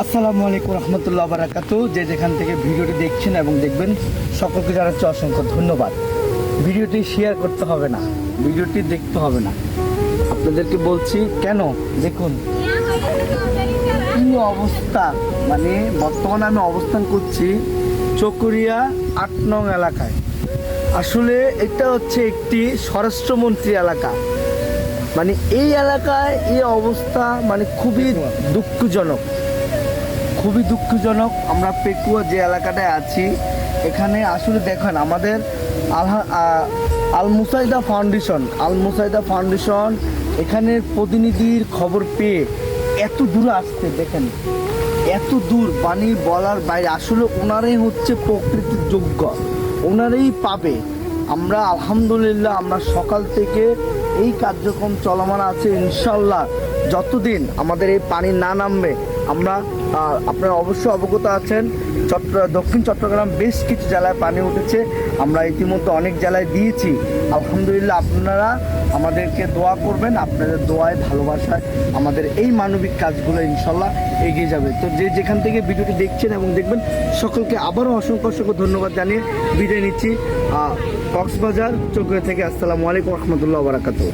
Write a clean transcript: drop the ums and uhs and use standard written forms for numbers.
আসসালামু আলাইকুম রহমতুল্লাহ বারাকাতু। যে যেখান থেকে ভিডিওটি দেখছেন এবং দেখবেন সকলকে জানাচ্ছি অসংখ্য ধন্যবাদ। ভিডিওটি শেয়ার করতে হবে না, ভিডিওটি দেখতে হবে না, আপনাদেরকে বলছি কেন। দেখুন কি অবস্থা, মানে বর্তমানে আমি অবস্থান করছি চকরিয়া ৮ নং এলাকায়। আসলে এটা হচ্ছে একটি স্বরাষ্ট্রমন্ত্রী এলাকা। মানে এই এলাকায় এই অবস্থা মানে খুবই দুঃখজনক, খুবই দুঃখজনক। আমরা পেকুয়া যে এলাকাটায় আছি এখানে আসলে দেখেন আমাদের আল মুসাইদা ফাউন্ডেশন এখানের প্রতিনিধির খবর পেয়ে এত দূরে আসতে, দেখেন এত দূর, মানে বলার বাইরে। আসলে ওনারাই হচ্ছে প্রকৃতির যোগ্য, ওনারাই পাবে। আমরা আলহামদুলিল্লাহ আমরা সকাল থেকে এই কার্যক্রম চলমান আছে। ইনশাল্লাহ যতদিন আমাদের এই পানি না নামবে, আমরা আপনারা অবশ্যই অবগত আছেন দক্ষিণ চট্টগ্রাম বেশ কিছু জেলায় পানি উঠেছে। আমরা ইতিমধ্যে অনেক জেলায় দিয়েছি। আলহামদুলিল্লাহ আপনারা আমাদেরকে দোয়া করবেন, আপনাদের দোয়ায় ভালোবাসায় আমাদের এই মানবিক কাজগুলো ইনশাল্লাহ এগিয়ে যাবে। তো যে যেখান থেকে ভিডিওটি দেখছেন এবং দেখবেন সকলকে আবারও অসংখ্য অসংখ্য ধন্যবাদ জানিয়ে বিদায় নিচ্ছি কক্সবাজার চকরিয়া থেকে। আসসালামু আলাইকুম রহমতুল্লাহ বারাকাতুহু।